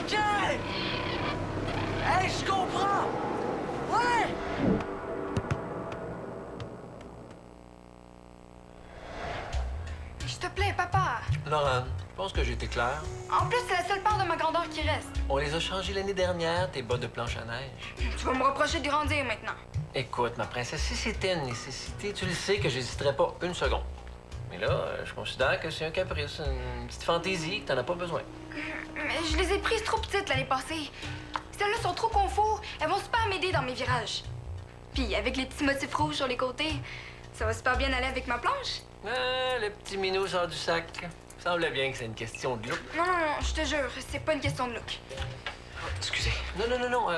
OK! Hey, je comprends! Ouais! S'il te plaît, papa. Laurent, je pense que j'ai été clair. En plus, c'est la seule part de ma grandeur qui reste. On les a changés l'année dernière, tes bas de planche à neige. Tu vas me reprocher de grandir maintenant. Écoute, ma princesse, si c'était une nécessité, tu le sais que j'hésiterais pas une seconde. Mais là, je considère que c'est un caprice, une petite fantaisie, que t'en as pas besoin. Mais je les ai prises trop petites l'année passée. Celles-là sont trop confort. Elles vont super m'aider dans mes virages. Puis avec les petits motifs rouges sur les côtés, ça va super bien aller avec ma planche. Ah, le petit minou sort du sac. Semble bien que c'est une question de look. Non, je te jure, c'est pas une question de look. Excusez. Non,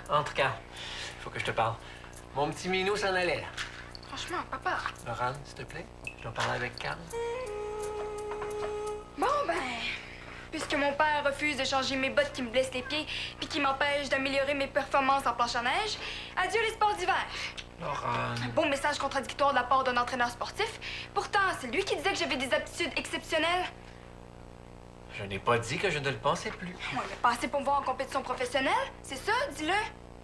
entre Carl. Faut que je te parle. Mon petit minou s'en allait. Franchement, papa. Laurent, s'il te plaît, je dois parler avec Carl. Bon, ben, puisque mon père refuse de changer mes bottes qui me blessent les pieds puis qui m'empêchent d'améliorer mes performances en planche à neige, adieu les sports d'hiver. Laurent... Un beau message contradictoire de la part d'un entraîneur sportif. Pourtant, c'est lui qui disait que j'avais des aptitudes exceptionnelles. Je n'ai pas dit que je ne le pensais plus. Ouais, mais pas assez pour me voir en compétition professionnelle, c'est ça, dis-le.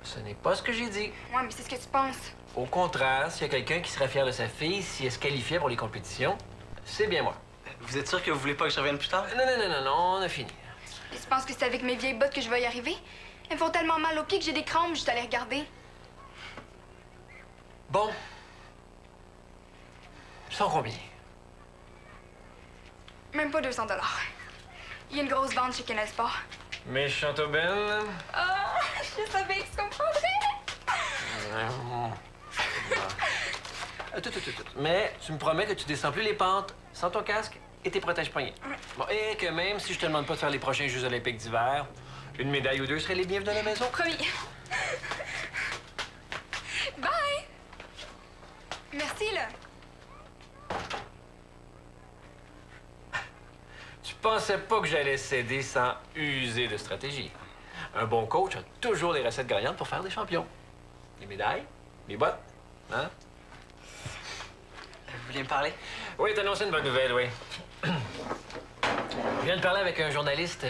Ce n'est pas ce que j'ai dit. Ouais, mais c'est ce que tu penses. Au contraire, s'il y a quelqu'un qui serait fier de sa fille si elle se qualifiait pour les compétitions, c'est bien moi. Vous êtes sûr que vous voulez pas que je revienne plus tard? Non, on a fini. Et tu penses que c'est avec mes vieilles bottes que je vais y arriver? Elles me font tellement mal aux pieds que j'ai des crampes juste à les regarder. Bon. Sans combien? Même pas 200 $. Il y a une grosse vente chez Kennel Sport. Méchante aubaine. Ah, je savais que tu comprendrais. Tout. Mais tu me promets que tu descends plus les pentes sans ton casque et tes protèges-poignets. Bon, et que même si je te demande pas de faire les prochains Jeux olympiques d'hiver, une médaille ou deux serait les bienvenus à la maison. Promis. Bye. Merci, là. Tu pensais pas que j'allais céder sans user de stratégie. Un bon coach a toujours des recettes gagnantes pour faire des champions. Les médailles, les bottes, hein? Vous vouliez me parler? Oui, t'annoncer une bonne nouvelle, oui. Je viens de parler avec un journaliste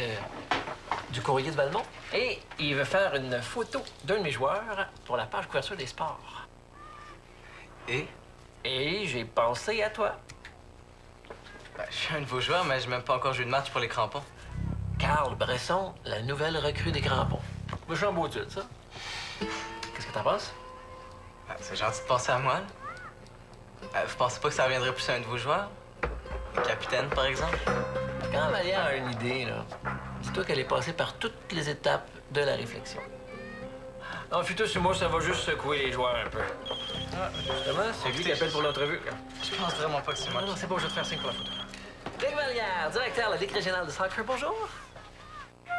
du Courrier de Valmont et il veut faire une photo d'un de mes joueurs pour la page couverture des sports. Et? Et j'ai pensé à toi. Ben, je suis un de vos joueurs, mais j'ai même pas encore joué de match pour les crampons. Carl Bresson, la nouvelle recrue des crampons. Je suis en beau titre, ça. Qu'est-ce que t'en penses? Ben, c'est gentil de penser à moi, là. Vous pensez pas que ça reviendrait plus à un de vos joueurs? Le capitaine, par exemple? Quand Valère a une idée, là, dis-toi qu'elle est passée par toutes les étapes de la réflexion. Non, plutôt sur moi, ça va juste secouer les joueurs un peu. Ah, justement, c'est lui qui appelle pour l'entrevue. Je pense vraiment pas que c'est moi. Non, c'est bon, je vais te faire signe pour la photo. Greg Vallière, directeur de la Ligue régionale de soccer, bonjour. Oh,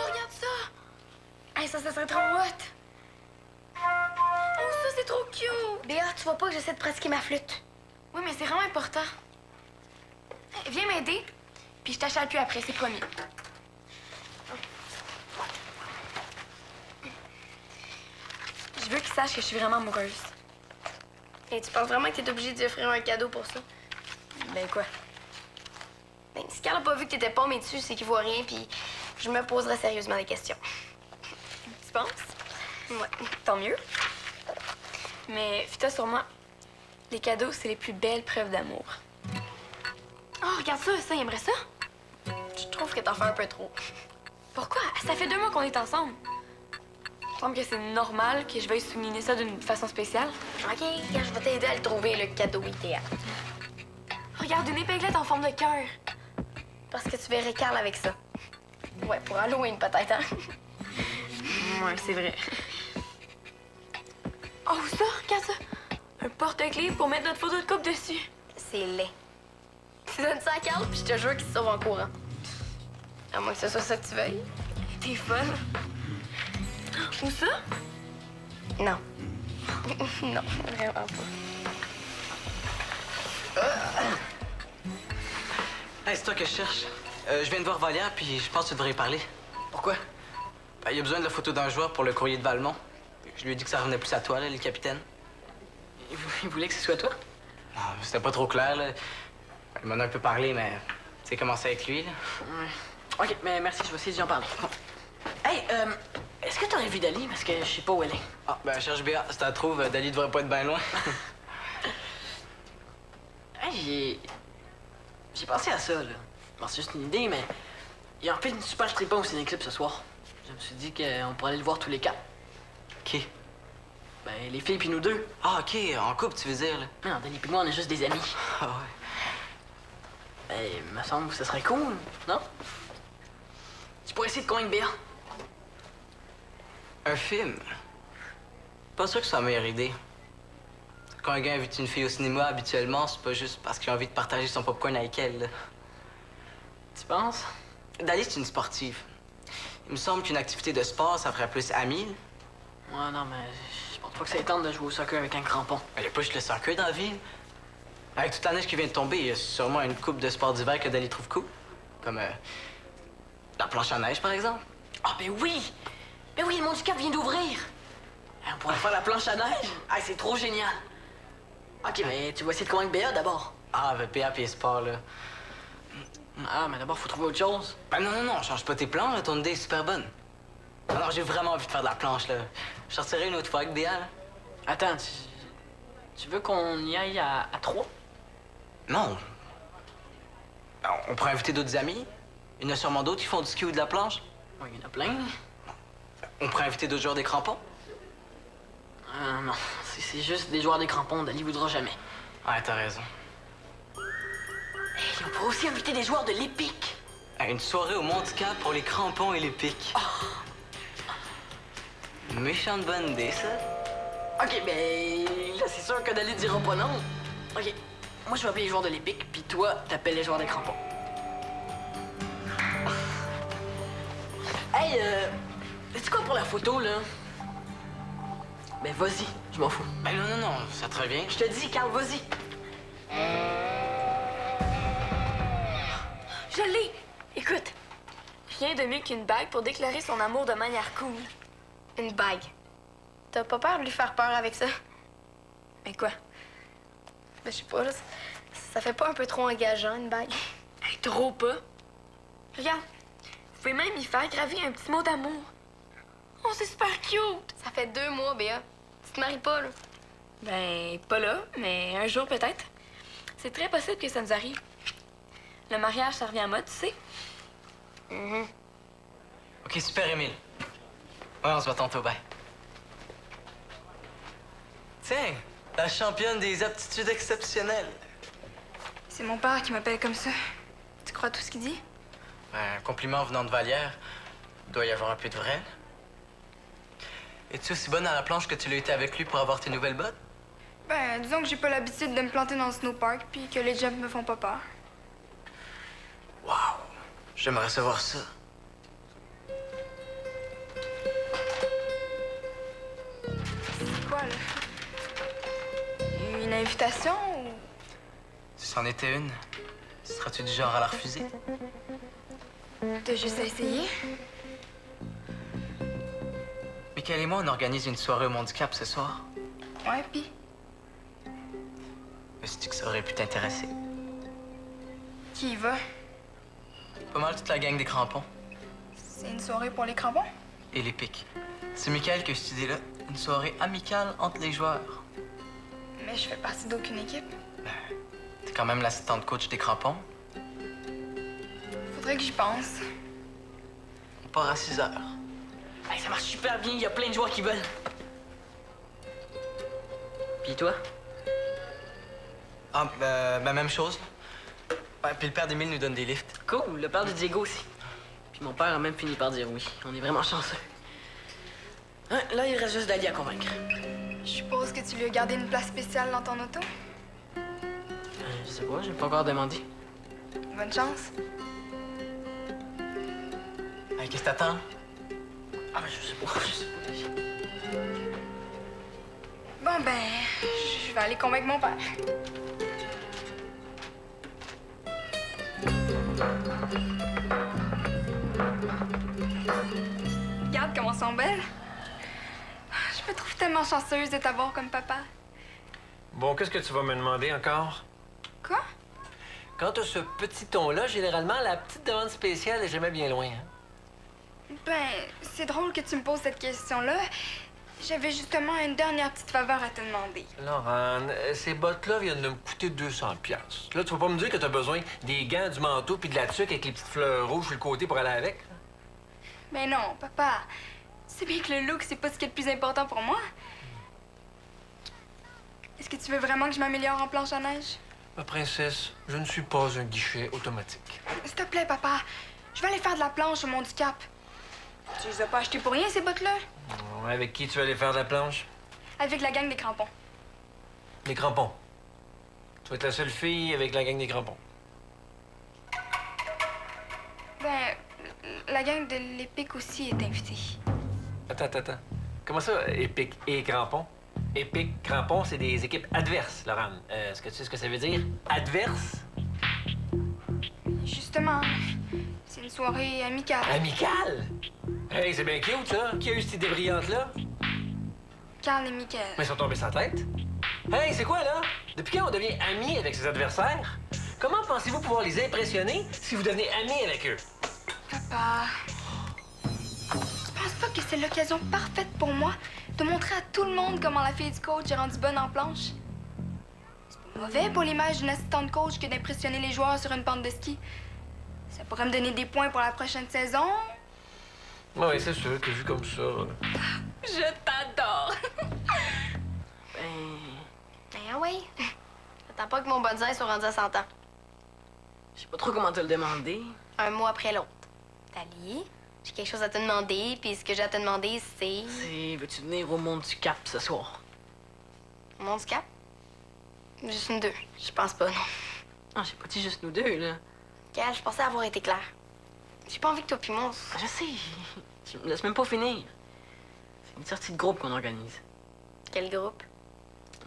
regarde ça. Hey, ça serait trop hot. Oh, ça, c'est trop cute. Béa, tu vois pas que j'essaie de pratiquer ma flûte? Oui, mais c'est vraiment important. Viens m'aider, puis je t'achète plus après, c'est promis. Je veux qu'il sache que je suis vraiment amoureuse. Et tu penses vraiment que t'es obligé d'y offrir un cadeau pour ça? Ben quoi? Ben, si Carl a pas vu que t'étais pommé dessus, c'est qu'il voit rien, puis je me poserai sérieusement des questions. Tu penses? Ouais. Tant mieux. Mais fais-toi sur moi. Les cadeaux, c'est les plus belles preuves d'amour. Oh, regarde ça, il aimerait ça? Je trouve que t'en fais un peu trop. Pourquoi? Ça fait 2 mois qu'on est ensemble. Il me semble que c'est normal que je veuille souligner ça d'une façon spéciale. OK, je vais t'aider à le trouver, le cadeau idéal. Regarde, une épinglette en forme de cœur. Parce que tu verrais Carl avec ça. Ouais, pour Halloween peut-être, hein? Ouais, c'est vrai. Oh, ça, regarde ça. Un porte-clés pour mettre notre photo de couple dessus. C'est laid. Tu donnes ça à Carl, puis je te jure qu'il se sauve en courant. À moins que ce soit ça que tu veuilles. T'es folle. Où ça? Non. Non, vraiment pas. Hey, c'est toi que je cherche. Je viens de voir Vallière, puis je pense que tu devrais y parler. Pourquoi? Ben, il a besoin de la photo d'un joueur pour le courrier de Valmont. Je lui ai dit que ça revenait plus à toi, là, le capitaine. Il voulait que ce soit toi? C'était pas trop clair, là. Il m'en a un peu parlé, mais c'est commencé avec lui, là. Ouais. OK, mais merci, je vais essayer d'y en parler. Bon. Hey, est-ce que t'aurais vu Dali? Parce que je sais pas où elle est. Ah, ben, cherche Béa. Si tu la trouves, Dali devrait pas être bien loin. Hey, j'ai pensé à ça, là. Bon, c'est juste une idée, mais il y a un film super trippant au Cinéclip ce soir. Je me suis dit qu'on pourrait aller le voir tous les quatre. Qui? Ben, les filles puis nous deux. Ah, OK, en couple, tu veux dire, là. Non, Dali puis moi, on est juste des amis. Ah, ouais. Ben, il me semble que ce serait cool, non? Tu pourrais essayer de convaincre Béa. Un film? Pas sûr que ce soit la meilleure idée. Quand un gars invite une fille au cinéma, habituellement, c'est pas juste parce qu'il a envie de partager son popcorn avec elle, là. Tu penses? Dali, c'est une sportive. Il me semble qu'une activité de sport, ça ferait plus amie. Ouais, non, mais je pense pas que ça tente de jouer au soccer avec un crampon. Il y a pas juste le soccer dans la ville. Avec toute la neige qui vient de tomber, il y a sûrement une coupe de sports d'hiver que Dali trouve cool. Comme la planche à neige, par exemple. Ah, ben oui! Ben oui, le Mont du Cap vient d'ouvrir! On pourrait faire la planche à neige! Ah, c'est trop génial! OK, mais tu vas essayer de convaincre Béa d'abord. Ah, avec PA et sport, là. Ah, mais d'abord, faut trouver autre chose. Ben non, change pas tes plans, là. Ton idée est super bonne. Alors, j'ai vraiment envie de faire de la planche, là. Je sortirai une autre fois avec Béa, là. Attends, tu veux qu'on y aille à trois? Non. Ben, on pourrait inviter d'autres amis. Il y en a sûrement d'autres qui font du ski ou de la planche. Oui, il y en a plein. On pourrait inviter d'autres joueurs des crampons. Non, c'est juste des joueurs des crampons, Dali voudra jamais. Ouais, t'as raison. Hey, on pourrait aussi inviter des joueurs de l'Épique. Une soirée au Mont-du-Cap pour les crampons et les pics. Méchante bonne idée, ça. OK, ben là, c'est sûr que Dali dira pas non. OK, moi, je vais appeler les joueurs de l'Épique, puis toi, t'appelles les joueurs des crampons. Hey, sais-tu quoi pour la photo, là? Ben, vas-y, je m'en fous. Ben non, ça te revient. Je te dis, Carl, vas-y. Je l'ai! Écoute, rien de mieux qu'une bague pour déclarer son amour de manière cool. Une bague. T'as pas peur de lui faire peur avec ça? Mais quoi? Ben, je sais pas, là, ça fait pas un peu trop engageant, une bague? Hey, trop pas. Regarde, vous pouvez même y faire graver un petit mot d'amour. Oh, c'est super cute! Ça fait 2 mois, Béa. Tu te maries pas, là? Ben, pas là, mais un jour peut-être. C'est très possible que ça nous arrive. Le mariage, ça revient à mode, tu sais. OK, super, Émile. Ouais, on se voit tantôt, bye. Tiens, la championne des aptitudes exceptionnelles. C'est mon père qui m'appelle comme ça. Tu crois tout ce qu'il dit? Un compliment venant de Vallière. Il doit y avoir un peu de vrai. Es-tu aussi bonne à la planche que tu l'as été avec lui pour avoir tes nouvelles bottes? Ben, disons que j'ai pas l'habitude de me planter dans le snowpark puis que les jumps me font pas peur. Wow! J'aimerais savoir ça. C'est quoi, là? Une invitation ou... Si c'en était une, serais-tu du genre à la refuser? T'as juste à essayer? Michael et moi, on organise une soirée au Mont-du-Cap ce soir. Ouais, pis? Est-ce que ça aurait pu t'intéresser? Qui y va? Pas mal toute la gang des crampons. C'est une soirée pour les crampons? Et les pics. C'est Michael qui a cette idée-là. Une soirée amicale entre les joueurs. Mais je fais partie d'aucune équipe. T'es quand même l'assistante coach des crampons. Faudrait que j'y pense. On part à 6 heures. Hey, ça marche super bien, il y a plein de joueurs qui veulent. Puis toi? Ah, ben, même chose. Ouais, puis le père d'Émile nous donne des lifts. Cool, le père de Diego aussi. Puis mon père a même fini par dire oui. On est vraiment chanceux. Hein, là, il reste juste Dali à convaincre. Je suppose que tu lui as gardé une place spéciale dans ton auto? Je sais pas, j'ai pas encore demandé. Bonne chance. Hey, qu'est-ce que t'attends? Ah, ben, je sais pas. Bon, ben, je vais aller convaincre mon père. Regarde comment elles sont belles. Je me trouve tellement chanceuse de t'avoir comme papa. Bon, qu'est-ce que tu vas me demander encore? Quoi? Quand t'as ce petit ton-là, généralement, la petite demande spéciale est jamais bien loin. Hein? Ben, c'est drôle que tu me poses cette question-là. J'avais justement une dernière petite faveur à te demander. Laurent, ces bottes-là viennent de me coûter 200 piastres. Là, tu vas pas me dire que t'as besoin des gants, du manteau puis de la tuque avec les petites fleurs rouges sur le côté pour aller avec? Hein? Mais non, papa. Tu sais bien que le look, c'est pas ce qui est le plus important pour moi. Est-ce que tu veux vraiment que je m'améliore en planche à neige? Ma princesse, je ne suis pas un guichet automatique. S'il te plaît, papa. Je vais aller faire de la planche au Mont du Cap. Tu les as pas achetées pour rien, ces bottes-là? Avec qui tu vas aller faire de la planche? Avec la gang des crampons. Des crampons. Tu vas être la seule fille avec la gang des crampons. Ben, la gang de l'Épique aussi est invitée. Attends. Comment ça, épique et crampons? Épique, crampons, c'est des équipes adverses, Laurent. Est-ce que tu sais ce que ça veut dire? Adverse? Justement, c'est une soirée amicale. Amicale? Hey, c'est bien cute, ça. Qui a eu cette idée brillante-là? Carl et Michael. Mais ils sont tombés sans tête. Hey, c'est quoi, là? Depuis quand on devient amis avec ses adversaires? Comment pensez-vous pouvoir les impressionner si vous devenez amis avec eux? Papa, tu penses pas que c'est l'occasion parfaite pour moi de montrer à tout le monde comment la fille du coach est rendue bonne en planche? C'est pas mauvais pour l'image d'une assistante coach que d'impressionner les joueurs sur une pente de ski. Ça pourrait me donner des points pour la prochaine saison. Oui, c'est sûr que vu comme ça... Je t'adore! Ben oui. Attends pas que mon bonsaï soit rendu à 100 ans. Je sais pas trop comment te le demander. Un mois après l'autre. Tali, j'ai quelque chose à te demander, puis ce que j'ai à te demander, c'est... Veux-tu venir au Mont du Cap ce soir? Mon handicap? Juste une deux. Je pense pas, non. Ah, j'ai pas dit juste nous deux, là. Cal, je pensais avoir été clair. J'ai pas envie que toi puis moi... Je sais. Tu me laisses même pas finir. C'est une sortie de groupe qu'on organise. Quel groupe?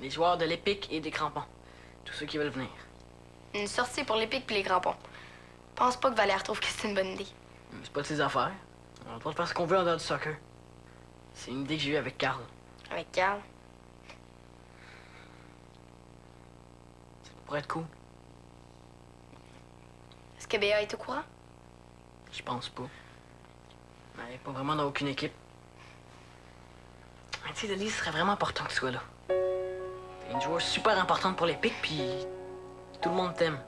Les joueurs de l'Épique et des crampons. Tous ceux qui veulent venir. Une sortie pour l'Épique puis les crampons. Pense pas que Valère trouve que c'est une bonne idée. Mais c'est pas de ses affaires. On a le droit de faire ce qu'on veut en dehors du soccer. C'est une idée que j'ai eue avec Carl. Avec Carl. Ça pourrait être cool. Est-ce que Béa est au courant? Je pense pas. Mais elle est pas vraiment dans aucune équipe. Mais tu sais, Delis, ce serait vraiment important que tu sois là. T'es une joueuse super importante pour l'Épique, puis tout le monde t'aime.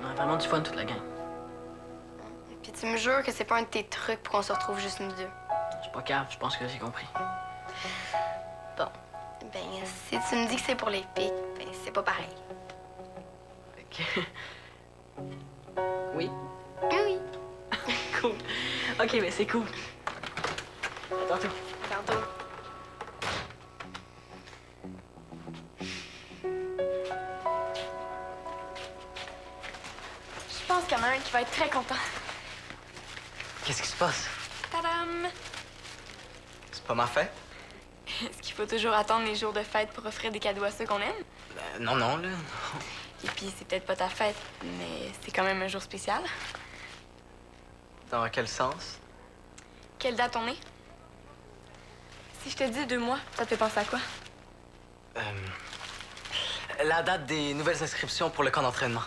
On a vraiment du fun, toute la gang. Puis tu me jures que c'est pas un de tes trucs pour qu'on se retrouve juste nous deux. Je suis pas cave, je pense que j'ai compris. Bon. Ben, si tu me dis que c'est pour l'Épique, ben c'est pas pareil. Ok. Oui? Oui. Cool. Ok, mais c'est cool. À tantôt. Tantôt. Je pense qu'il y en a un qui va être très content. Qu'est-ce qui se passe? Tadam! C'est pas ma fête? Est-ce qu'il faut toujours attendre les jours de fête pour offrir des cadeaux à ceux qu'on aime? Non, là. Et puis, c'est peut-être pas ta fête, mais c'est quand même un jour spécial. Dans quel sens? Quelle date on est? Si je te dis 2 mois, ça te fait penser à quoi? La date des nouvelles inscriptions pour le camp d'entraînement.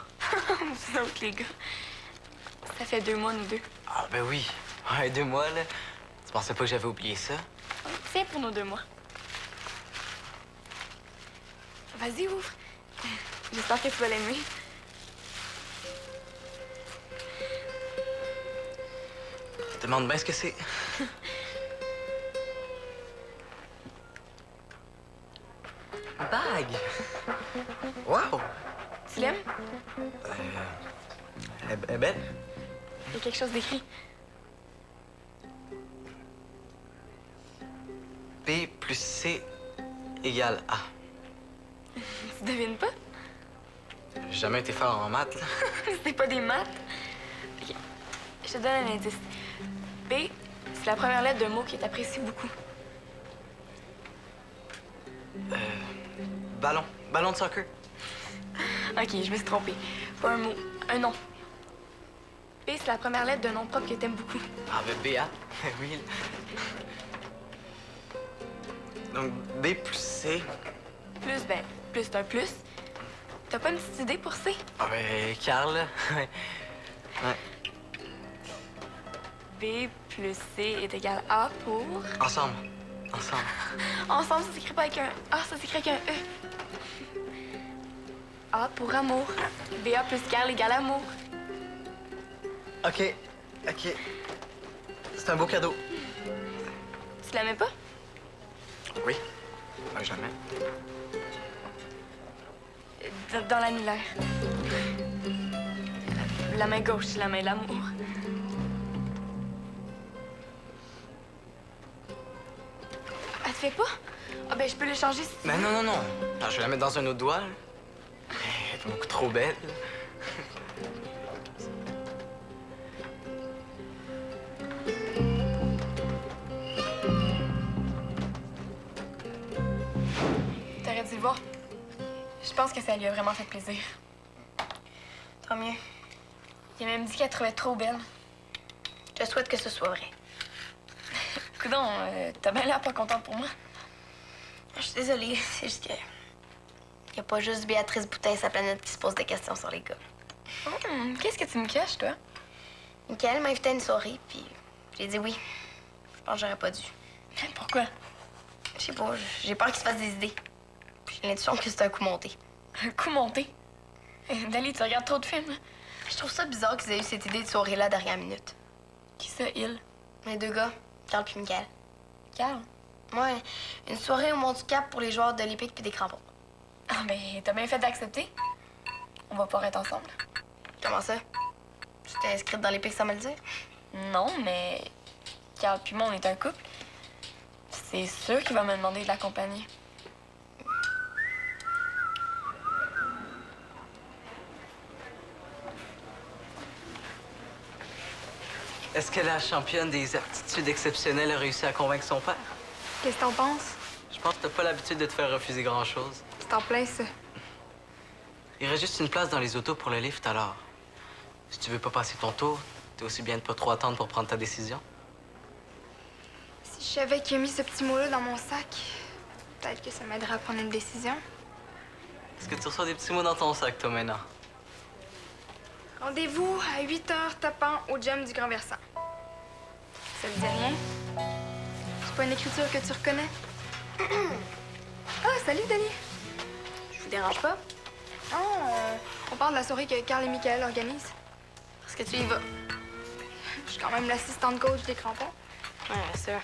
Vous autres, les gars. Ça fait 2 mois, nous deux. Ah, ben oui. Ouais, 2 mois, là. Tu pensais pas que j'avais oublié ça? Tiens pour nos 2 mois. Vas-y, ouvre. J'espère que tu vas l'aimer. Demande bien ce que c'est. Bague! Wow! Tu l'aimes? Elle est belle. Il y a quelque chose d'écrit. P plus C égale A. Tu devines pas? J'ai jamais été fort en maths, là. C'est pas des maths. Ok. Je te donne un indice. B, c'est la première lettre d'un mot qui t'apprécie beaucoup. Ballon. Ballon de soccer. Ok, je me suis trompée. Pas un mot, un nom. B, c'est la première lettre d'un nom propre que t'aimes beaucoup. Ah, ben BA. Oui. Donc, B plus C. Plus, ben, plus d'un plus. T'as pas une petite idée pour C? Ah ben, Carl, là. Ouais. B plus C est égal à A pour... Ensemble. Ensemble. Ensemble, ça s'écrit pas avec un A, ça s'écrit avec un E. A pour amour. BA plus Carl égale amour. OK. OK. C'est un beau cadeau. Tu l'aimais pas? Oui. Ben, jamais. Dans l'annulaire. La main gauche, c'est la main de l'amour. Elle te fait pas? Ah ben, je peux l'échanger si tu Mais veux. non, non, non. Alors, je vais la mettre dans un autre doigt, là. Elle est beaucoup trop belle. T'aurais dû le voir. Je pense que ça lui a vraiment fait plaisir. Tant mieux. Il a même dit qu'elle trouvait trop belle. Je souhaite que ce soit vrai. Coudon, t'as bien l'air pas contente pour moi. Je suis désolée, c'est juste que... Il n'y a pas juste Béatrice Boutin et sa planète qui se pose des questions sur les gars. Qu'est-ce que tu me caches, toi? Michael m'a invité à une soirée, puis j'ai dit oui. Je pense que j'aurais pas dû. Pourquoi? Je sais pas, j'ai peur qu'il se fasse des idées. Puis j'ai l'intuition que c'est un coup monté. Un coup monté. Dali, tu regardes trop de films. Je trouve ça bizarre qu'ils aient eu cette idée de soirée-là à la dernière minute. Qui ça, il? Les deux gars, Carl puis Michael. Carl? Ouais, une soirée au Mont du Cap pour les joueurs de l'Épique puis des crampons. Ah, ben, t'as bien fait d'accepter. On va pouvoir être ensemble. Comment ça? Tu t'es inscrite dans l'Épique sans me le dire? Non, mais Carl puis moi, on est un couple. C'est sûr qu'il va me demander de l'accompagner. Est-ce que la championne des aptitudes exceptionnelles a réussi à convaincre son père? Qu'est-ce que t'en penses? Je pense que t'as pas l'habitude de te faire refuser grand-chose. C'est en plein, ça. Il reste juste une place dans les autos pour le lift, alors. Si tu veux pas passer ton tour, t'es aussi bien de pas trop attendre pour prendre ta décision. Si je savais qu'il a mis ce petit mot-là dans mon sac, peut-être que ça m'aiderait à prendre une décision. Est-ce que tu reçois des petits mots dans ton sac, toi, maintenant? Rendez-vous à 8h tapant au gym du Grand Versant. Ça te dit rien? C'est pas une écriture que tu reconnais? Ah, salut, Dani! Je vous dérange pas? On parle de la soirée que Carl et Michael organisent. Parce que tu y vas. Je suis quand même l'assistante coach des crampons. Ouais, bien sûr.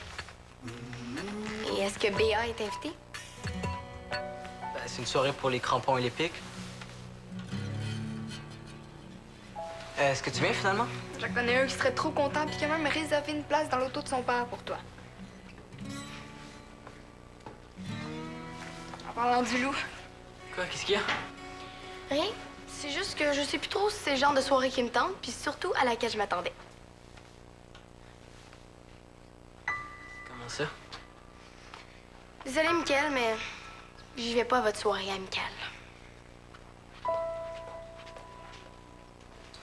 Et est-ce que Béa est invitée? Ben, c'est une soirée pour les crampons et les pics. Est-ce que tu viens, finalement? J'en connais un qui serait trop content puis qui a même réservé une place dans l'auto de son père pour toi. En parlant du loup, Quoi, qu'est-ce qu'il y a? Rien. C'est juste que je sais plus trop si c'est le genre de soirée qui me tente, puis surtout à laquelle je m'attendais. Comment ça? Désolée, Michael, mais j'y vais pas à votre soirée amicale.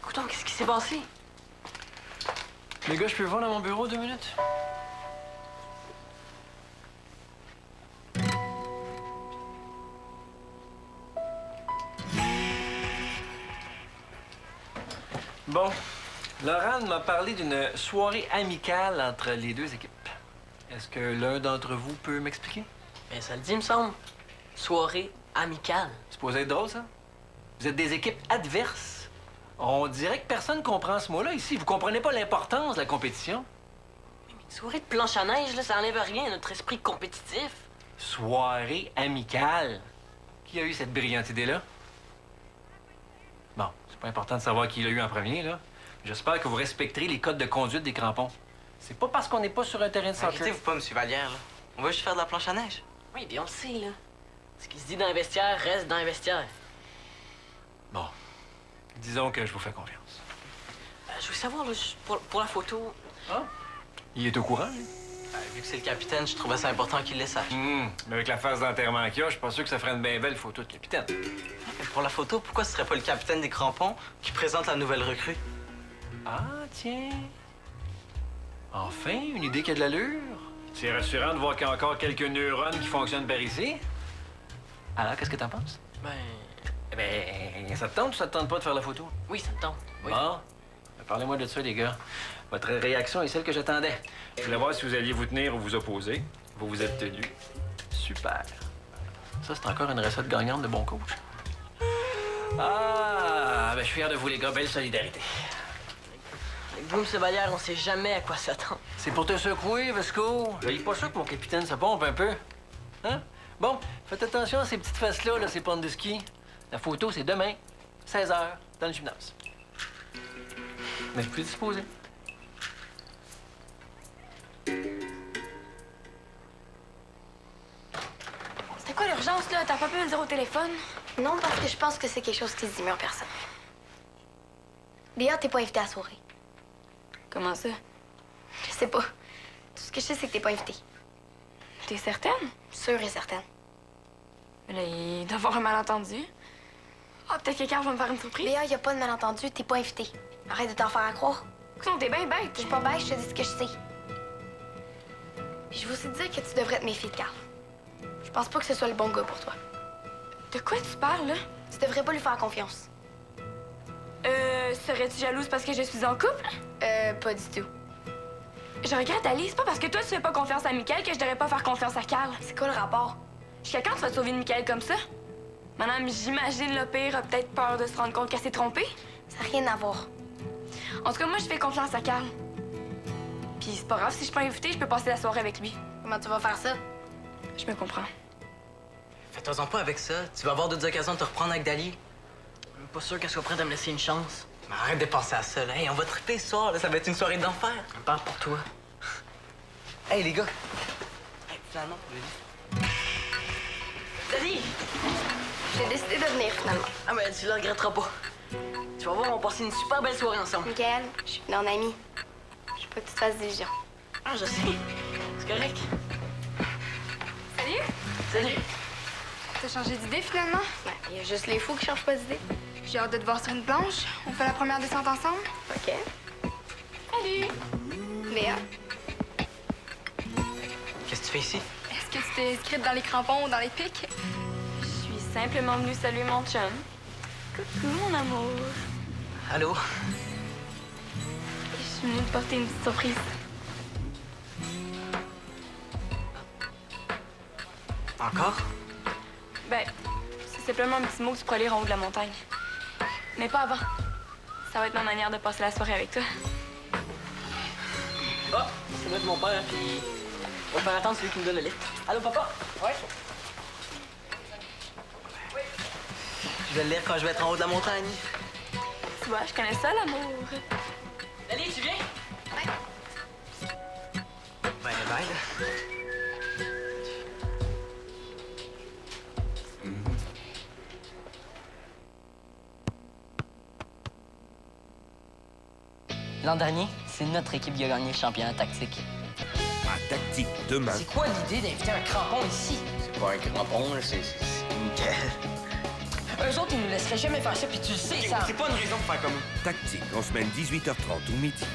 Coudon, qu'est-ce qui s'est passé? Les gars, je peux voir dans mon bureau 2 minutes? Bon, Laurent m'a parlé d'une soirée amicale entre les deux équipes. Est-ce que l'un d'entre vous peut m'expliquer? Ben, ça le dit, me semble. Soirée amicale. C'est supposé être drôle, ça? Vous êtes des équipes adverses. On dirait que personne comprend ce mot-là ici. Vous comprenez pas l'importance de la compétition? Une soirée de planche à neige, là, ça enlève rien à notre esprit compétitif. Soirée amicale. Qui a eu cette brillante idée-là? Bon, c'est pas important de savoir qui l'a eu en premier, là. J'espère que vous respecterez les codes de conduite des crampons. C'est pas parce qu'on n'est pas sur un terrain de soccer. Inquiétez-vous pas, M. Vallière, là. On va juste faire de la planche à neige. Oui, bien on le sait, là. Ce qui se dit dans les vestiaires reste dans les vestiaires. Bon, disons que je vous fais confiance. Je veux savoir, là, pour la photo. Ah? Il est au courant, lui? Vu que c'est le capitaine, je trouvais ça important qu'il le sache. Mais avec la phase d'enterrement qu'il y a, je suis pas sûr que ça ferait une bien belle photo de capitaine. Mais pour la photo, pourquoi ce serait pas le capitaine des crampons qui présente la nouvelle recrue? Ah, tiens. Enfin, une idée qui a de l'allure. C'est rassurant de voir qu'il y a encore quelques neurones qui fonctionnent par ici. Alors, qu'est-ce que t'en penses? Ça te tente ou ça te tente pas de faire la photo? Oui, ça me tente. Oui. Bon, parlez-moi de ça, les gars. Votre réaction est celle que j'attendais. Je voulais voir si vous alliez vous tenir ou vous opposer. Vous vous êtes tenus. Super. Ça, c'est encore une recette gagnante de bon coach. Ah, ben, je suis fier de vous, les gars. Belle solidarité. Avec vous, M. Vallière, on sait jamais à quoi s'attendre. C'est pour te secouer, Vasco. J'ai pas sûr que mon capitaine se pompe un peu. Hein? Bon, faites attention à ces petites faces-là, là, ces pentes de ski. La photo, c'est demain, 16h, dans le gymnase. Mais je peux disposer. C'était quoi l'urgence, là? T'as pas pu me le dire au téléphone? Non, parce que je pense que c'est quelque chose qui se dit mieux en personne. Léa, t'es pas invitée à la soirée. Comment ça? Je sais pas. Tout ce que je sais, c'est que t'es pas invitée. T'es certaine? Sûre et certaine. Mais là, il doit y avoir un malentendu. Ah, peut-être que Carl va me faire une surprise. Léa, y a pas de malentendu, t'es pas invitée. Arrête de t'en faire à croire. Non, t'es bien bête. Je suis pas bête, je te dis ce que je sais. Puis je veux aussi te dire que tu devrais te méfier de Carl. Je pense pas que ce soit le bon gars pour toi. De quoi tu parles, là? Tu devrais pas lui faire confiance. Serais-tu jalouse parce que je suis en couple? Pas du tout. Je regrette, Ali. C'est pas parce que toi, tu fais pas confiance à Mickaël que je devrais pas faire confiance à Carl. C'est quoi le rapport? Jusqu'à quand tu vas te sauver de Mickaël comme ça? Madame, j'imagine le pire a peut-être peur de se rendre compte qu'elle s'est trompée. Ça n'a rien à voir. En tout cas, moi, je fais confiance à Carl. Puis c'est pas grave, si je suis pas invitée, je peux passer la soirée avec lui. Comment tu vas faire ça? Je me comprends. Fais-toi-en pas avec ça. Tu vas avoir d'autres occasions de te reprendre avec Dali. Je suis pas sûr qu'elle soit prête à me laisser une chance. Mais arrête de penser à ça, là. Hey, on va triper ce soir, là. Ça va être une soirée d'enfer. Je me parle pour toi. Hey, les gars. Hey, finalement, je l'ai dit. Dali! J'ai décidé de venir finalement. Ah, mais tu le regretteras pas. Tu vas voir, on va passer une super belle soirée ensemble. Mickaël, je suis une amie. Je veux pas que tu te fasses d'illusions. Ah, je sais. C'est correct. Salut! Salut. T'as changé d'idée, finalement? Ouais, il y a juste les fous qui changent pas d'idée. J'ai hâte de te voir sur une planche. On fait la première descente ensemble? OK. Salut! Léa, Qu'est-ce que tu fais ici? Est-ce que tu t'es inscrite dans les crampons ou dans les pics? Je suis simplement venue saluer mon chum. Coucou, mon amour. Allô? Je suis venue te porter une petite surprise. Encore? Ben, c'est simplement un petit mot que tu pourrais lire en haut de la montagne. Mais pas avant. Ça va être ma manière de passer la soirée avec toi. Ah, ça doit être mon père, puis on va faire attendre celui qui me donne le lit. Allô, papa? Ouais? Je vais le lire quand je vais être en haut de la montagne. Tu vois, je connais ça, l'amour. Dali, tu viens? Bye, bye, là. L'an dernier, c'est notre équipe qui a gagné le championnat tactique. À Tactique demain. C'est quoi l'idée d'inviter un crampon ici? C'est pas un crampon, là, c'est nickel. Eux autres, ils nous laisseraient jamais faire ça, puis tu le sais, ça. C'est pas une raison de faire comme. Tactique en semaine 18h30 ou midi.